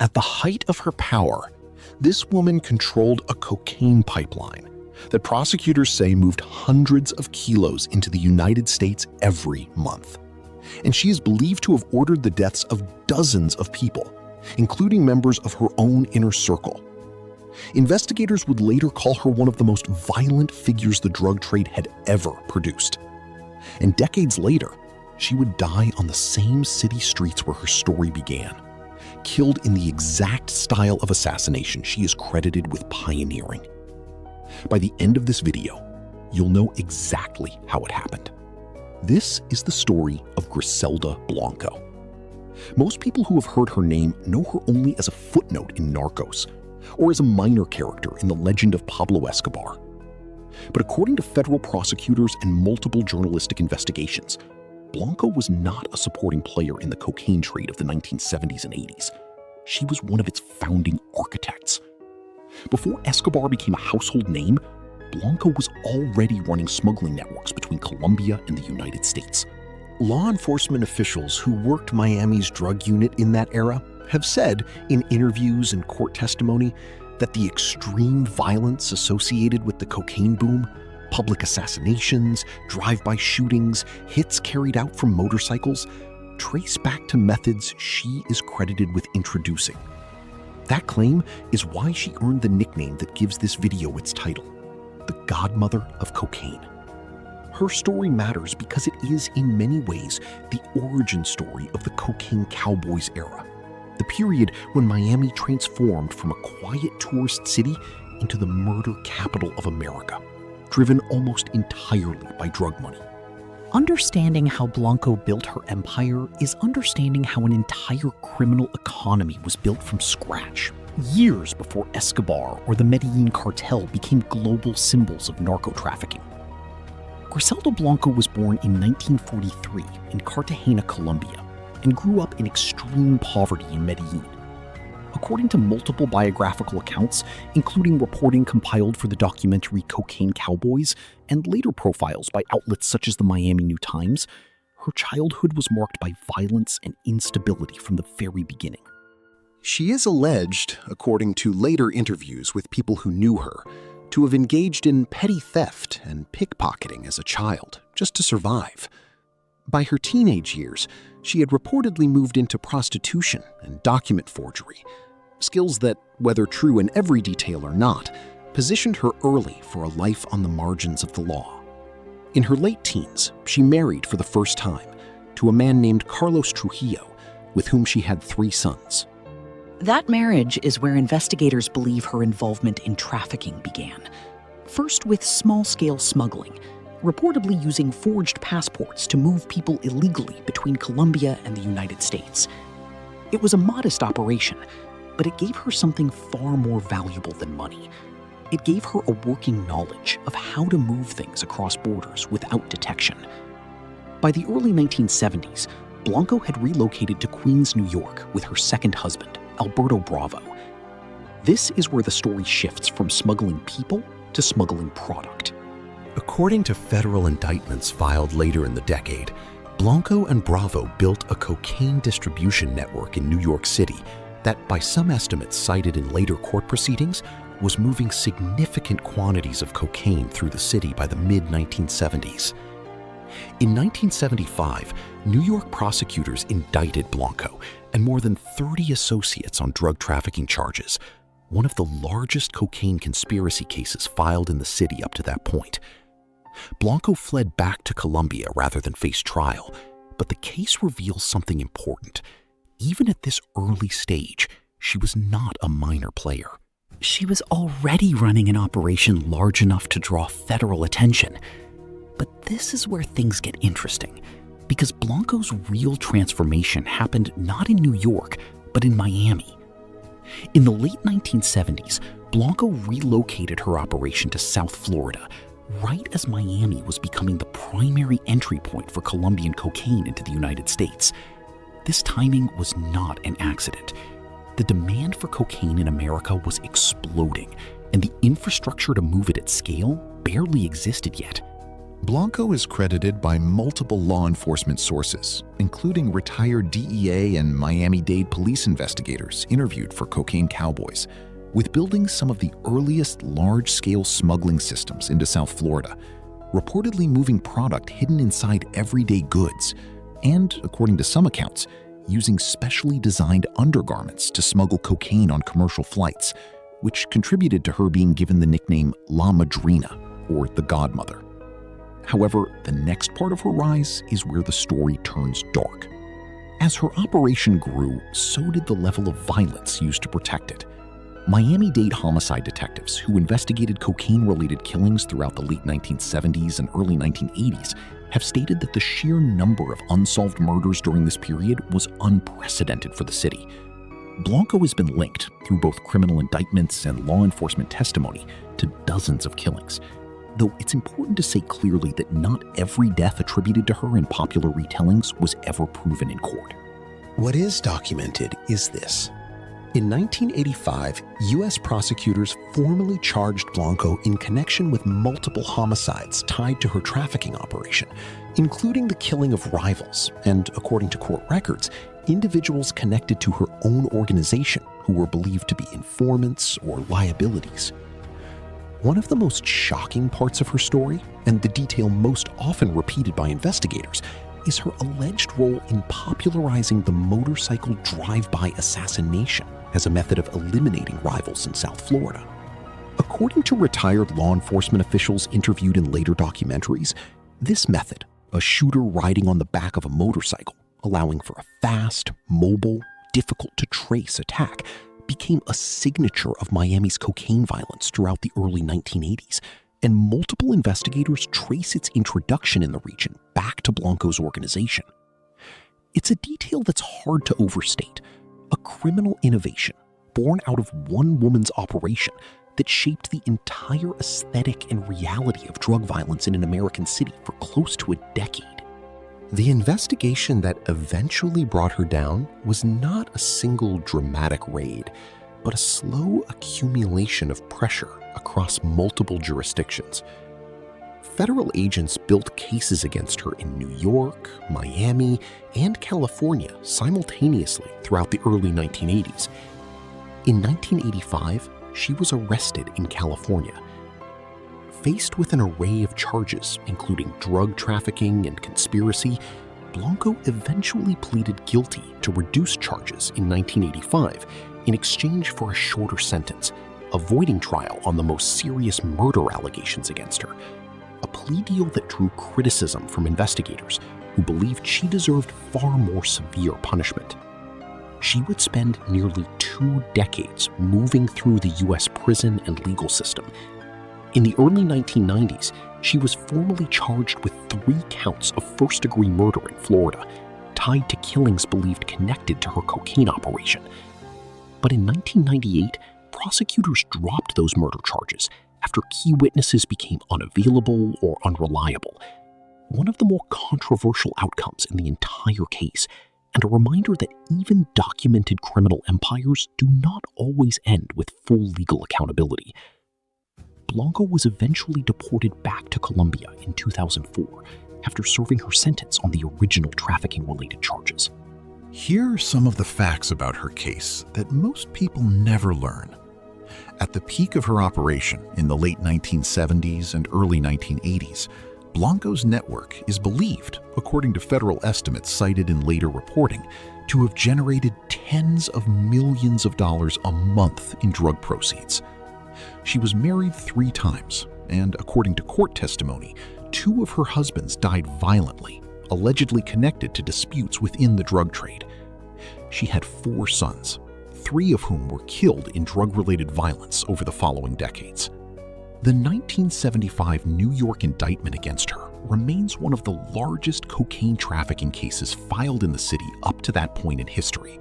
At the height of her power, this woman controlled a cocaine pipeline that prosecutors say moved hundreds of kilos into the United States every month. And she is believed to have ordered the deaths of dozens of people, including members of her own inner circle. Investigators would later call her one of the most violent figures the drug trade had ever produced. And decades later, she would die on the same city streets where her story began, killed in the exact style of assassination she is credited with pioneering. By the end of this video, you'll know exactly how it happened. This is the story of Griselda Blanco. Most people who have heard her name know her only as a footnote in Narcos, or as a minor character in the legend of Pablo Escobar. But according to federal prosecutors and multiple journalistic investigations, Blanco was not a supporting player in the cocaine trade of the 1970s and 80s. She was one of its founding architects. Before Escobar became a household name, Blanco was already running smuggling networks between Colombia and the United States. Law enforcement officials who worked Miami's drug unit in that era have said in interviews and court testimony that the extreme violence associated with the cocaine boom, public assassinations, drive-by shootings, hits carried out from motorcycles, trace back to methods she is credited with introducing. That claim is why she earned the nickname that gives this video its title, the Godmother of Cocaine. Her story matters because it is, in many ways, the origin story of the cocaine Cowboys era, the period when Miami transformed from a quiet tourist city into the murder capital of America, driven almost entirely by drug money. Understanding how Blanco built her empire is understanding how an entire criminal economy was built from scratch, years before Escobar or the Medellín Cartel became global symbols of narco-trafficking. Griselda Blanco was born in 1943 in Cartagena, Colombia, and grew up in extreme poverty in Medellín. According to multiple biographical accounts, including reporting compiled for the documentary Cocaine Cowboys and later profiles by outlets such as the Miami New Times, her childhood was marked by violence and instability from the very beginning. She is alleged, according to later interviews with people who knew her, to have engaged in petty theft and pickpocketing as a child, just to survive. By her teenage years, she had reportedly moved into prostitution and document forgery, skills that, whether true in every detail or not, positioned her early for a life on the margins of the law. In her late teens, she married for the first time to a man named Carlos Trujillo, with whom she had 3 sons. That marriage is where investigators believe her involvement in trafficking began. First with small-scale smuggling, reportedly using forged passports to move people illegally between Colombia and the United States. It was a modest operation, but it gave her something far more valuable than money. It gave her a working knowledge of how to move things across borders without detection. By the early 1970s, Blanco had relocated to Queens, New York with her second husband, Alberto Bravo. This is where the story shifts from smuggling people to smuggling product. According to federal indictments filed later in the decade, Blanco and Bravo built a cocaine distribution network in New York City that, by some estimates cited in later court proceedings, was moving significant quantities of cocaine through the city by the mid-1970s. In 1975, New York prosecutors indicted Blanco and more than 30 associates on drug trafficking charges, one of the largest cocaine conspiracy cases filed in the city up to that point. Blanco fled back to Colombia rather than face trial, but the case reveals something important. Even at this early stage, she was not a minor player. She was already running an operation large enough to draw federal attention. But this is where things get interesting, because Blanco's real transformation happened not in New York, but in Miami. In the late 1970s, Blanco relocated her operation to South Florida, right as Miami was becoming the primary entry point for Colombian cocaine into the United States. This timing was not an accident. The demand for cocaine in America was exploding, and the infrastructure to move it at scale barely existed yet. Blanco is credited by multiple law enforcement sources, including retired DEA and Miami-Dade police investigators interviewed for Cocaine Cowboys, with building some of the earliest large-scale smuggling systems into South Florida, reportedly moving product hidden inside everyday goods, and, according to some accounts, using specially designed undergarments to smuggle cocaine on commercial flights, which contributed to her being given the nickname La Madrina, or the Godmother. However, the next part of her rise is where the story turns dark. As her operation grew, so did the level of violence used to protect it. Miami-Dade homicide detectives who investigated cocaine-related killings throughout the late 1970s and early 1980s have stated that the sheer number of unsolved murders during this period was unprecedented for the city. Blanco has been linked, through both criminal indictments and law enforcement testimony, to dozens of killings. Though it's important to say clearly that not every death attributed to her in popular retellings was ever proven in court. What is documented is this. In 1985, U.S. prosecutors formally charged Blanco in connection with multiple homicides tied to her trafficking operation, including the killing of rivals and, according to court records, individuals connected to her own organization who were believed to be informants or liabilities. One of the most shocking parts of her story, and the detail most often repeated by investigators, is her alleged role in popularizing the motorcycle drive-by assassination as a method of eliminating rivals in South Florida. According to retired law enforcement officials interviewed in later documentaries, this method, a shooter riding on the back of a motorcycle, allowing for a fast, mobile, difficult-to-trace attack, became a signature of Miami's cocaine violence throughout the early 1980s, and multiple investigators trace its introduction in the region back to Blanco's organization. It's a detail that's hard to overstate, a criminal innovation born out of one woman's operation that shaped the entire aesthetic and reality of drug violence in an American city for close to a decade. The investigation that eventually brought her down was not a single dramatic raid, but a slow accumulation of pressure across multiple jurisdictions. Federal agents built cases against her in New York, Miami, and California simultaneously throughout the early 1980s. In 1985, she was arrested in California. Faced with an array of charges, including drug trafficking and conspiracy, Blanco eventually pleaded guilty to reduced charges in 1985 in exchange for a shorter sentence, avoiding trial on the most serious murder allegations against her, a plea deal that drew criticism from investigators who believed she deserved far more severe punishment. She would spend nearly 2 decades moving through the U.S. prison and legal system. In the early 1990s, she was formally charged with 3 counts of first-degree murder in Florida, tied to killings believed connected to her cocaine operation. But in 1998, prosecutors dropped those murder charges after key witnesses became unavailable or unreliable. One of the more controversial outcomes in the entire case, and a reminder that even documented criminal empires do not always end with full legal accountability. Blanco was eventually deported back to Colombia in 2004 after serving her sentence on the original trafficking-related charges. Here are some of the facts about her case that most people never learn. At the peak of her operation in the late 1970s and early 1980s, Blanco's network is believed, according to federal estimates cited in later reporting, to have generated tens of millions of dollars a month in drug proceeds. She was married 3 times, and according to court testimony, 2 of her husbands died violently, allegedly connected to disputes within the drug trade. She had 4 sons, 3 of whom were killed in drug-related violence over the following decades. The 1975 New York indictment against her remains one of the largest cocaine trafficking cases filed in the city up to that point in history.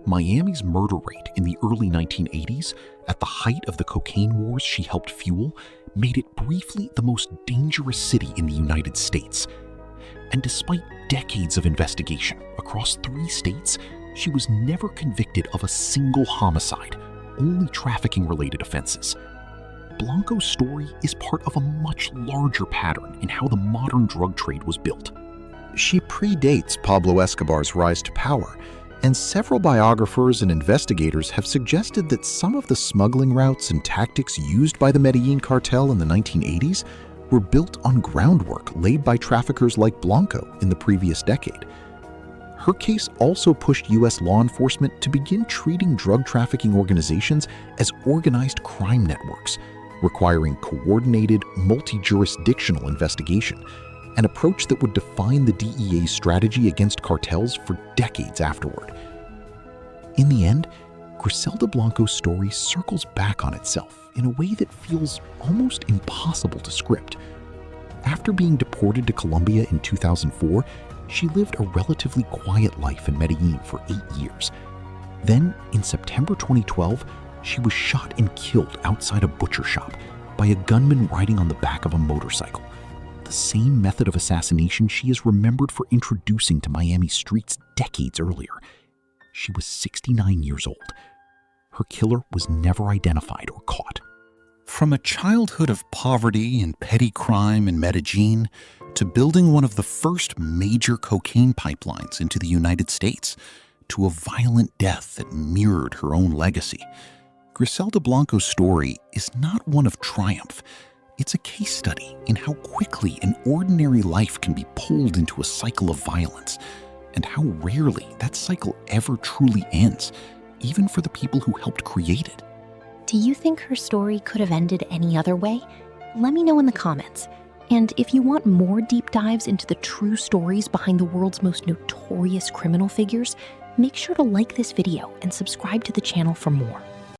Miami's murder rate in the early 1980s, at the height of the cocaine wars she helped fuel, made it briefly the most dangerous city in the United States. And despite decades of investigation across 3 states, she was never convicted of a single homicide, only trafficking-related offenses. Blanco's story is part of a much larger pattern in how the modern drug trade was built. She predates Pablo Escobar's rise to power, and several biographers and investigators have suggested that some of the smuggling routes and tactics used by the Medellín cartel in the 1980s were built on groundwork laid by traffickers like Blanco in the previous decade. Her case also pushed U.S. law enforcement to begin treating drug trafficking organizations as organized crime networks, requiring coordinated, multi-jurisdictional investigation, an approach that would define the DEA's strategy against cartels for decades afterward. In the end, Griselda Blanco's story circles back on itself in a way that feels almost impossible to script. After being deported to Colombia in 2004, she lived a relatively quiet life in Medellín for 8 years. Then, in September 2012, she was shot and killed outside a butcher shop by a gunman riding on the back of a motorcycle, the same method of assassination she is remembered for introducing to Miami streets decades earlier. She was 69 years old. Her killer was never identified or caught. From a childhood of poverty and petty crime in Medellín to building one of the first major cocaine pipelines into the United States, to a violent death that mirrored her own legacy, Griselda Blanco's story is not one of triumph. It's a case study in how quickly an ordinary life can be pulled into a cycle of violence, and how rarely that cycle ever truly ends, even for the people who helped create it. Do you think her story could have ended any other way? Let me know in the comments. And if you want more deep dives into the true stories behind the world's most notorious criminal figures, make sure to like this video and subscribe to the channel for more.